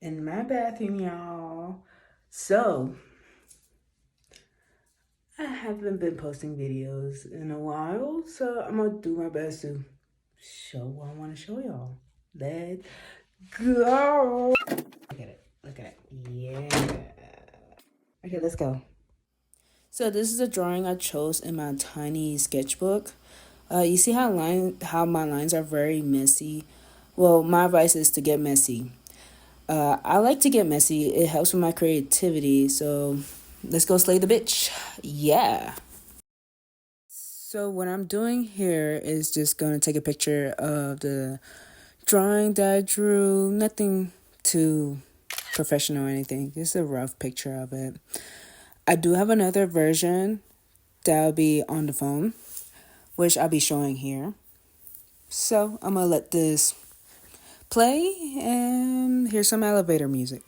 in my bathroom, y'all. So, I haven't been posting videos in a while, so I'm gonna do my best to show what I want to show y'all. Let's go. Look at it. Look at it. Yeah. Okay, let's go. So this is a drawing I chose in my tiny sketchbook. You see how my lines are very messy. Well, my advice is to get messy. I like to get messy. It helps with my creativity. So let's go slay the bitch. Yeah. So what I'm doing here is just going to take a picture of the drawing that I drew. Nothing too professional or anything. Just a rough picture of it. I do have another version that'll be on the phone, which I'll be showing here. So I'm going to let this play, and here's some elevator music.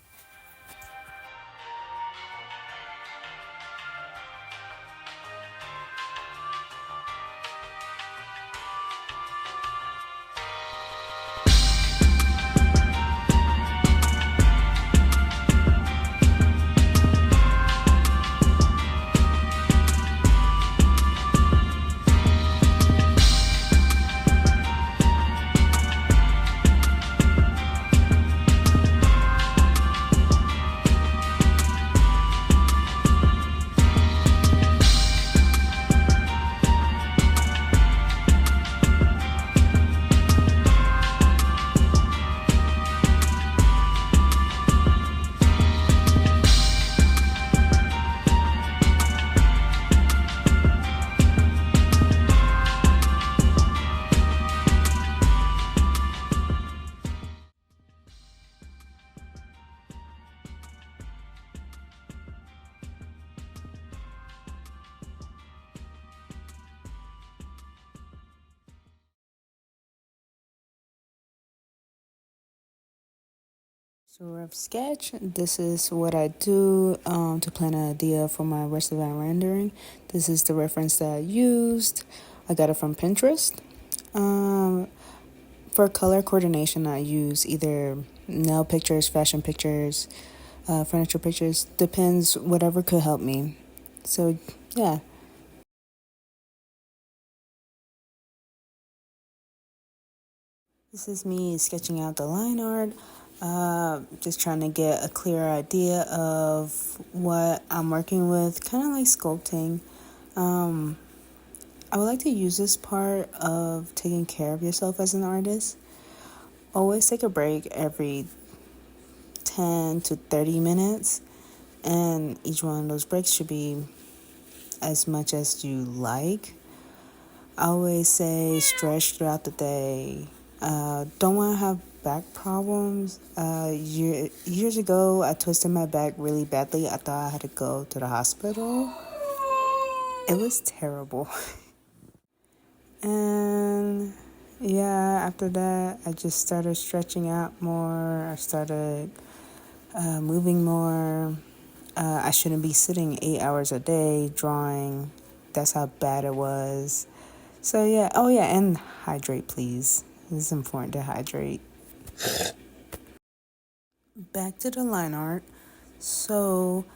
So rough sketch. This is what I do to plan an idea for my rest event rendering. This is the reference that I used. I got it from Pinterest. Um, for color coordination, I use either nail pictures, fashion pictures, furniture pictures. Depends, whatever could help me. So yeah. This is me sketching out the line art. Just trying to get a clear idea of what I'm working with, kind of like sculpting. I would like to use this part of taking care of yourself as an artist. Always take a break every 10 to 30 minutes, and each one of those breaks should be as much as you like. I always say stretch throughout the day. Don't want to have back problems. Years ago, I twisted my back really badly. I thought I had to go to the hospital. It was terrible. And yeah, after that, I just started stretching out more. I started moving more. I shouldn't be sitting 8 hours a day drawing. That's how bad it was. So yeah, oh yeah, and hydrate, please. It's important to hydrate. Back to the line art. So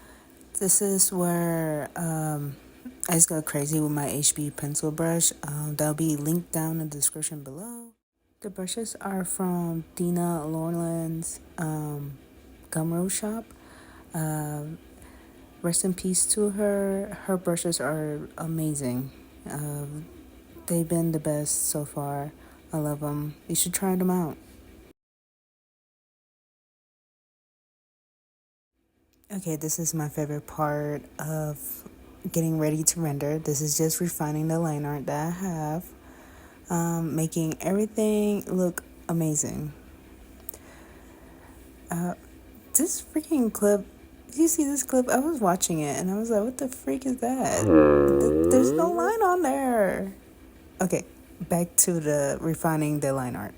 this is where I just go crazy with my HB pencil brush. That'll be linked down in the description below. The brushes are from Dina Norlund's Gumroad shop. Rest in peace to her. Her brushes are amazing. They've been the best so far. I love them. You should try them out. Okay, this is my favorite part of getting ready to render. This is just refining the line art that I have, making everything look amazing. This freaking clip, did you see this clip? I was watching it and I was like, what the freak is that? There's no line on there. Okay, back to the refining the line art.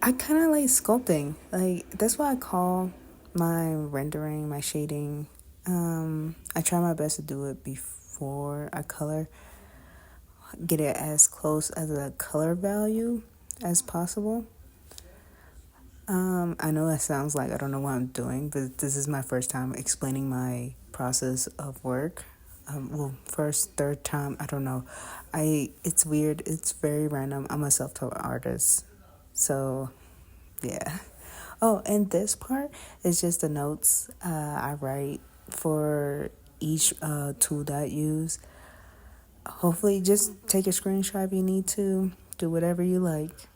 I kind of like sculpting. Like, that's what I call my rendering, my shading. I try my best to do it before I color, get it as close as a color value. as possible. I know that sounds like I don't know what I'm doing, but this is my first time explaining my process of work. Well, first, third time, I don't know. It's weird. It's very random. I'm a self-taught artist, so yeah. Oh, and this part is just the notes I write for each tool that I use. Hopefully, just take a screenshot if you need to. Do whatever you like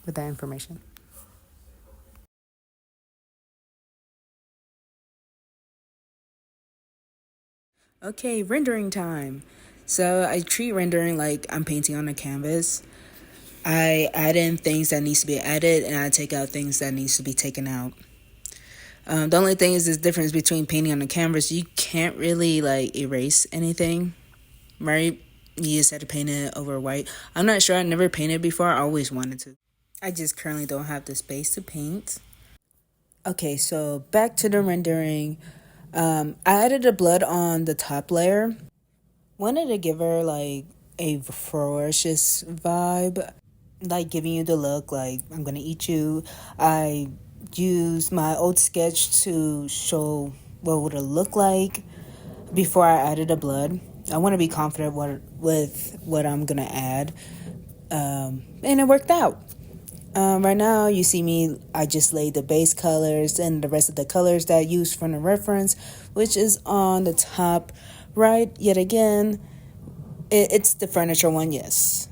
with that information. Okay, rendering time. So I treat rendering like I'm painting on a canvas. I add in things that needs to be added, and I take out things that needs to be taken out. The only thing is this difference between painting on a canvas. You can't really like erase anything, right? You just have to paint it over white. I'm not sure. I never painted before. I always wanted to. I just currently don't have the space to paint. Okay, so back to the rendering. I added the blood on the top layer. Wanted to give her like a ferocious vibe, like giving you the look like I'm gonna eat you. I used my old sketch to show what would it look like before I added the blood. I want to be confident with what I'm gonna add, and it worked out. Right now, you see me, I just laid the base colors and the rest of the colors that I used from the reference, which is on the top right. Yet again, it's the furniture one, yes.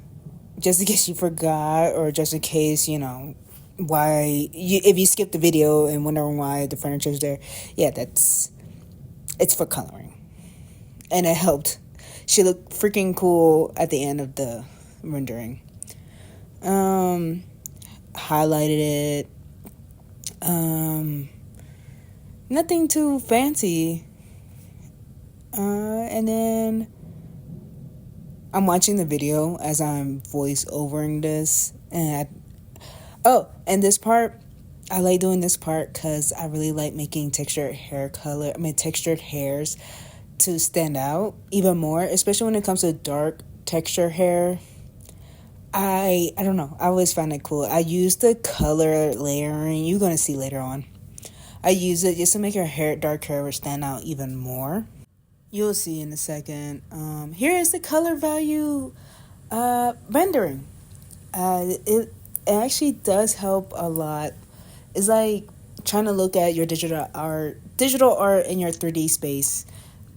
Just in case you forgot, or just in case, if you skip the video and wondering why the furniture's there, yeah, it's for coloring. And it helped. She looked freaking cool at the end of the rendering. Highlighted it. Nothing too fancy. And then I'm watching the video as I'm voice overing this, and this part, I like doing this part because I really like making textured hairs to stand out even more, especially when it comes to dark texture hair. I don't know. I always find it cool. I use the color layering. You're gonna see later on. I use it just to make her dark hair stand out even more. You'll see in a second. Here is the color value rendering. It actually does help a lot. It's like trying to look at your digital art in your 3D space.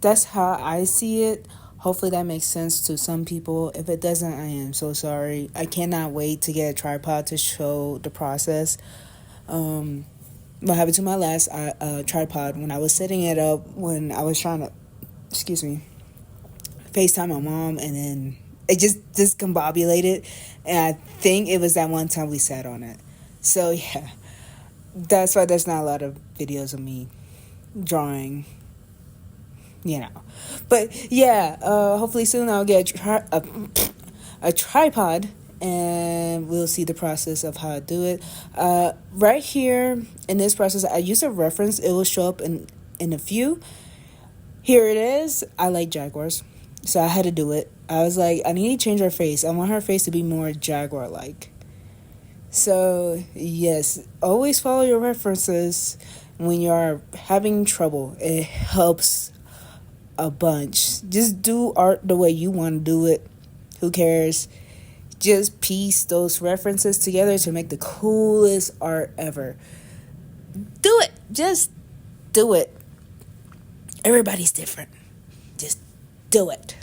That's how I see it. Hopefully that makes sense to some people. If it doesn't, I am so sorry. I cannot wait to get a tripod to show the process. What happened to my last tripod when I was setting it up, when I was trying to, FaceTime my mom, and then it just discombobulated, and I think it was that one time we sat on it. So yeah, that's why there's not a lot of videos of me drawing, But yeah, hopefully soon I'll get a tripod, and we'll see the process of how I do it. Right here in this process, I use a reference. It will show up in a few. Here it is. I like jaguars, so I had to do it. I was like, I need to change her face. I want her face to be more jaguar-like. So yes, always follow your references when you're having trouble. It helps a bunch. Just do art the way you want to do it. Who cares? Just piece those references together to make the coolest art ever. Do it. Just do it. Everybody's different. Just do it.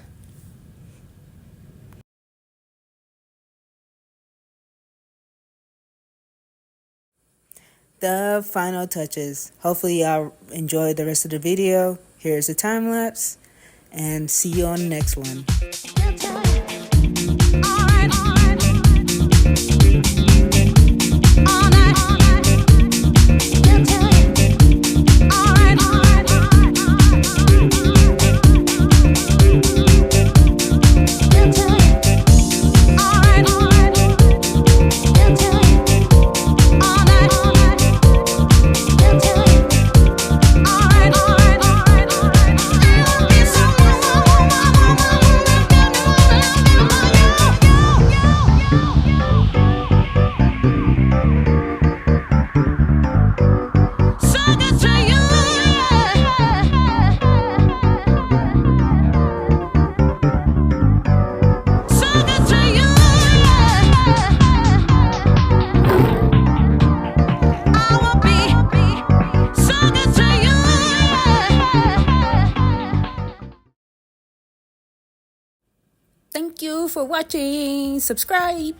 The final touches. Hopefully y'all enjoy the rest of the video. Here's a time lapse, and see you on the next one. Thank you for watching. Subscribe.